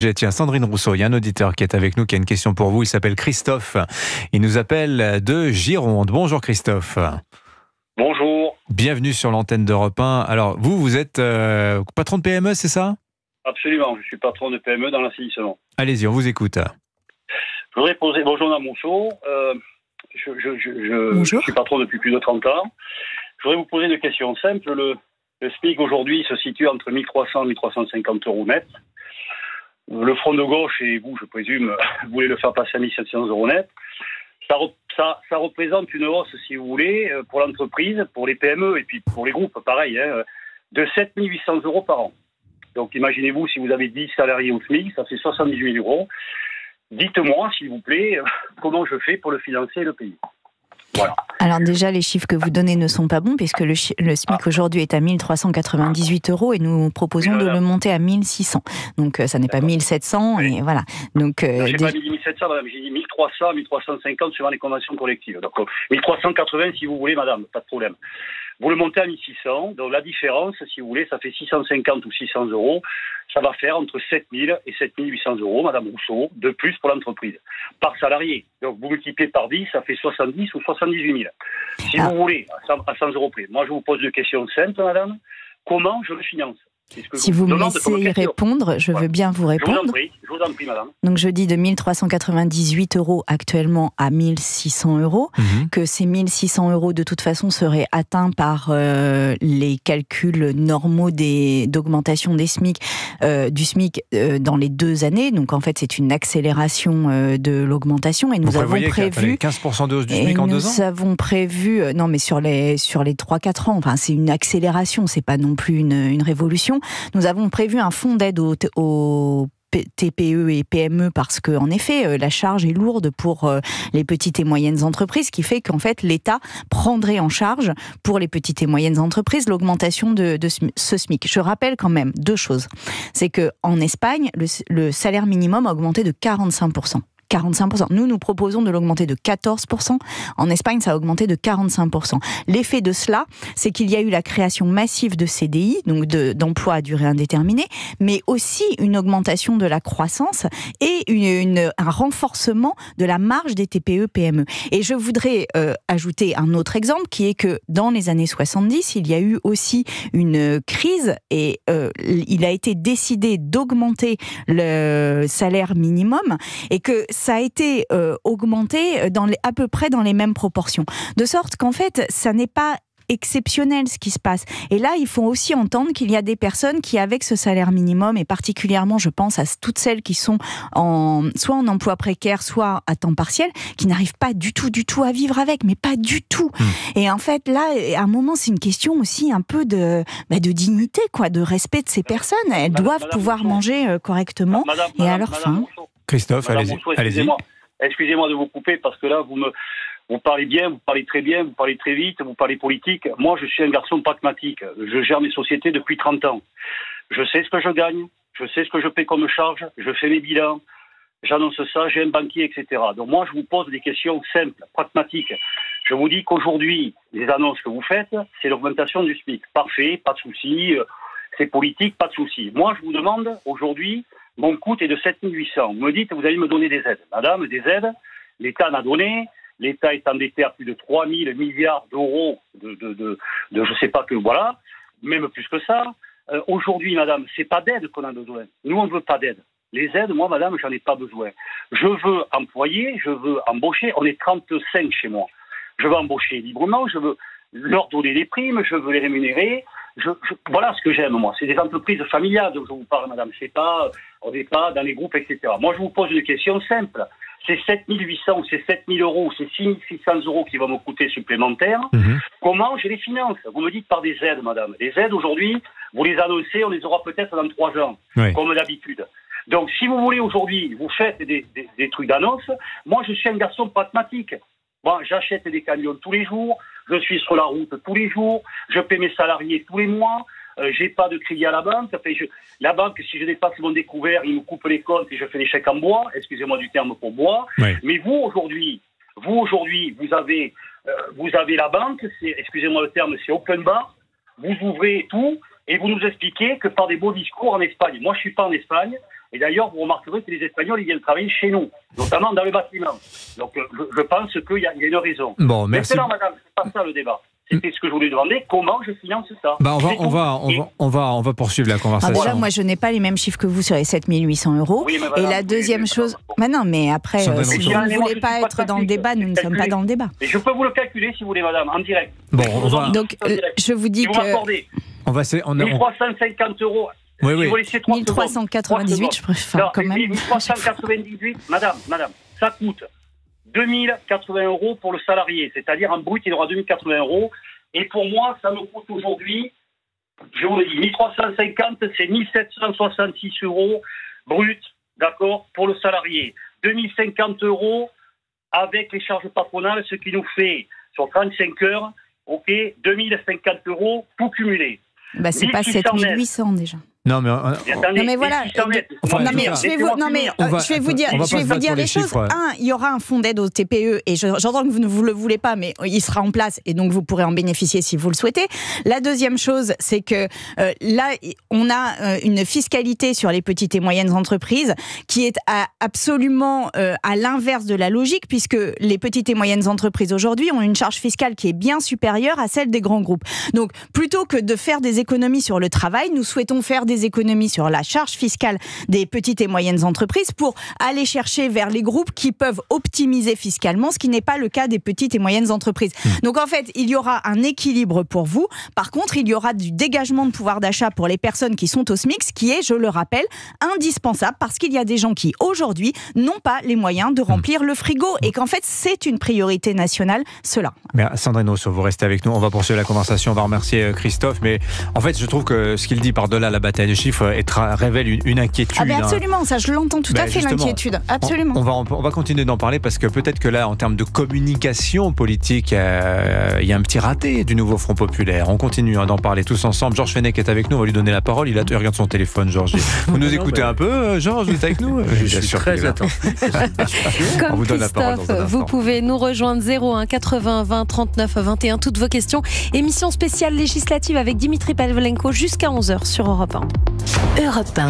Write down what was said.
Tiens, Sandrine Rousseau, il y a un auditeur qui est avec nous, qui a une question pour vous. Il s'appelle Christophe. Il nous appelle de Gironde. Bonjour Christophe. Bonjour. Bienvenue sur l'antenne d'Europe 1. Alors, vous êtes patron de PME, c'est ça? Absolument, je suis patron de PME dans l'assainissement. Allez-y, on vous écoute. Je voudrais poser... Bonjour Madame Rousseau. Je suis patron depuis plus de 30 ans. Je voudrais vous poser une question simple. Le SMIC aujourd'hui se situe entre 1300 et 1350 euros net. Le front de gauche, et vous, je présume, voulez le faire passer à 1700 euros net. Ça représente une hausse, si vous voulez, pour l'entreprise, pour les PME et puis pour les groupes, pareil, de 7800 euros par an. Donc imaginez-vous, si vous avez 10 salariés au SMIC, ça fait 78 000 euros. Dites-moi, s'il vous plaît, comment je fais pour le financer et le payer. Voilà. Alors déjà, les chiffres que vous donnez ne sont pas bons, puisque le SMIC aujourd'hui est à 1398 euros et nous proposons de le monter à 1600. Donc ça n'est pas 1700, et voilà. Donc, j'ai pas mis 1700, madame, j'ai dit 1300, 1350 suivant les conventions collectives. Donc 1380 si vous voulez, madame, pas de problème. Vous le montez à 1600, donc la différence, si vous voulez, ça fait 650 ou 600 euros. Ça va faire entre 7000 et 7800 euros, Madame Rousseau, de plus pour l'entreprise, par salarié. Donc vous multipliez par 10, ça fait 70 ou 78 000. Si vous voulez, à 100 euros près. Moi, je vous pose une question simple, Madame. Comment je le finance? Si vous me laissez y répondre, je veux bien vous répondre. Je vous en prie, madame. Donc je dis de 1398 euros actuellement à 1600 euros, que ces 1600 euros de toute façon seraient atteints par les calculs normaux d'augmentation des SMIC, du SMIC dans les 2 années. Donc en fait c'est une accélération de l'augmentation et nous avons prévu 15% de hausse du SMIC en 2 ans. Nous avons prévu, non mais sur les 3-4 ans, enfin c'est une accélération, c'est pas non plus une révolution. Nous avons prévu un fonds d'aide aux TPE et PME parce que, en effet, la charge est lourde pour les petites et moyennes entreprises, ce qui fait qu'en fait, l'État prendrait en charge pour les petites et moyennes entreprises l'augmentation de ce SMIC. Je rappelle quand même 2 choses. C'est que en Espagne, le salaire minimum a augmenté de 45%. 45%. Nous proposons de l'augmenter de 14%. En Espagne, ça a augmenté de 45%. L'effet de cela, c'est qu'il y a eu la création massive de CDI, donc d'emplois à durée indéterminée, mais aussi une augmentation de la croissance et un renforcement de la marge des TPE-PME. Et je voudrais ajouter un autre exemple, qui est que dans les années 70, il y a eu aussi une crise et il a été décidé d'augmenter le salaire minimum et que ça a été augmenté à peu près dans les mêmes proportions. De sorte qu'en fait, ça n'est pas exceptionnel ce qui se passe. Et là, il faut aussi entendre qu'il y a des personnes qui, avec ce salaire minimum, et particulièrement, je pense à toutes celles qui sont soit en emploi précaire, soit à temps partiel, qui n'arrivent pas du tout à vivre avec, mais pas du tout. Et en fait, là, à un moment, c'est une question aussi un peu de dignité, quoi, de respect de ces personnes. Elles doivent pouvoir manger correctement et à leur faim. Christophe, allez-y. Excusez-moi de vous couper parce que là, vous parlez bien, vous parlez très bien, vous parlez très vite, vous parlez politique. Moi, je suis un garçon pragmatique. Je gère mes sociétés depuis 30 ans. Je sais ce que je gagne, je sais ce que je paie comme charge, je fais mes bilans, j'annonce ça, j'ai un banquier, etc. Donc moi, je vous pose des questions simples, pragmatiques. Je vous dis qu'aujourd'hui, les annonces que vous faites, c'est l'augmentation du SMIC. Parfait, pas de souci, c'est politique, pas de souci. Moi, je vous demande aujourd'hui, mon coût est de 7800. Vous me dites, vous allez me donner des aides. Madame, des aides, l'État en a donné. L'État est endetté à plus de 3000 milliards d'euros de je sais pas que, voilà, même plus que ça. Aujourd'hui, madame, c'est pas d'aide qu'on a besoin. Nous, on ne veut pas d'aide. Les aides, moi, madame, j'en ai pas besoin. Je veux employer, je veux embaucher. On est 35 chez moi. Je veux embaucher librement, je veux leur donner des primes, je veux les rémunérer. Voilà ce que j'aime, moi. C'est des entreprises familiales dont je vous parle, madame. On n'est pas dans les groupes, etc. Moi, je vous pose une question simple. C'est 7800 ou c'est 7000 euros ou c'est 6600 euros qui vont me coûter supplémentaires. Comment je les finance? Vous me dites par des aides, madame. Les aides, aujourd'hui, vous les annoncez, on les aura peut-être dans 3 ans, comme d'habitude. Donc, si vous voulez, aujourd'hui, vous faites des trucs d'annonce. Moi, je suis un garçon pragmatique. Moi, j'achète des camions tous les jours, je suis sur la route tous les jours, je paie mes salariés tous les mois, j'ai pas de crédit à la banque. Enfin, la banque, si je dépasse mon découvert, il me coupe les comptes et je fais des chèques en bois, excusez-moi du terme pour bois. Mais vous aujourd'hui, vous avez la banque, excusez-moi le terme, c'est open bar, vous ouvrez tout et vous nous expliquez que par des beaux discours en Espagne. Moi, je suis pas en Espagne, Et d'ailleurs, vous remarquerez que les Espagnols, ils viennent travailler chez nous, notamment dans le bâtiment. Donc, je pense qu'il y a une raison. Bon, merci. Maintenant, madame, c'est pas ça le débat. C'était ce que je voulais demander. Comment je finance ça? On va poursuivre la conversation. Déjà, moi, je n'ai pas les mêmes chiffres que vous sur les 7 800 €. Oui, et la deuxième chose... non, mais après, si vous ne voulez pas être dans le débat, nous ne sommes pas dans le débat. Et je peux vous le calculer, si vous voulez, madame, en direct. Bon, donc, je vous dis que... 1350 €. Oui, oui. 1398, je préfère quand même. 1398, madame, ça coûte 2080 € pour le salarié, c'est-à-dire en brut, il aura 2080 €. Et pour moi, ça me coûte aujourd'hui, je vous le dis, 1350, c'est 1766 € brut, d'accord, pour le salarié. 2050 € avec les charges patronales, ce qui nous fait, sur 35 heures, 2050 € tout cumulé. C'est pas 7800 déjà. Non mais voilà. Je vais vous dire les choses. Il y aura un fonds d'aide au TPE et j'entends que vous ne le voulez pas, mais il sera en place et donc vous pourrez en bénéficier si vous le souhaitez. La deuxième chose, c'est que là, on a une fiscalité sur les petites et moyennes entreprises qui est absolument à l'inverse de la logique, puisque les petites et moyennes entreprises aujourd'hui ont une charge fiscale qui est bien supérieure à celle des grands groupes. Donc, plutôt que de faire des économies sur le travail, nous souhaitons faire des économies sur la charge fiscale des petites et moyennes entreprises pour aller chercher vers les groupes qui peuvent optimiser fiscalement, ce qui n'est pas le cas des petites et moyennes entreprises. Donc en fait, il y aura un équilibre pour vous. Par contre, il y aura du dégagement de pouvoir d'achat pour les personnes qui sont au SMIC, ce qui est, je le rappelle, indispensable parce qu'il y a des gens qui, aujourd'hui, n'ont pas les moyens de remplir le frigo et qu'en fait, c'est une priorité nationale, cela. Mais Sandrine Rousseau, vous restez avec nous. On va poursuivre la conversation. On va remercier Christophe. Mais en fait, je trouve que ce qu'il dit par-delà la bataille de chiffres révèle une inquiétude. Mais absolument, ça je l'entends tout à fait, l'inquiétude. Absolument. On va continuer d'en parler parce que peut-être que là, en termes de communication politique, il y a un petit raté du nouveau Front Populaire. On continue d'en parler tous ensemble. Georges Fenech est avec nous, on va lui donner la parole. Il regarde son téléphone, Georges. Vous nous écoutez un peu, Georges, vous êtes avec nous? Je suis très attentif. Comme Christophe, vous pouvez nous rejoindre 01 80 20 39 21. Toutes vos questions. Émission spéciale législative avec Dimitri Pavlenko jusqu'à 11h sur Europe 1. Europe 1.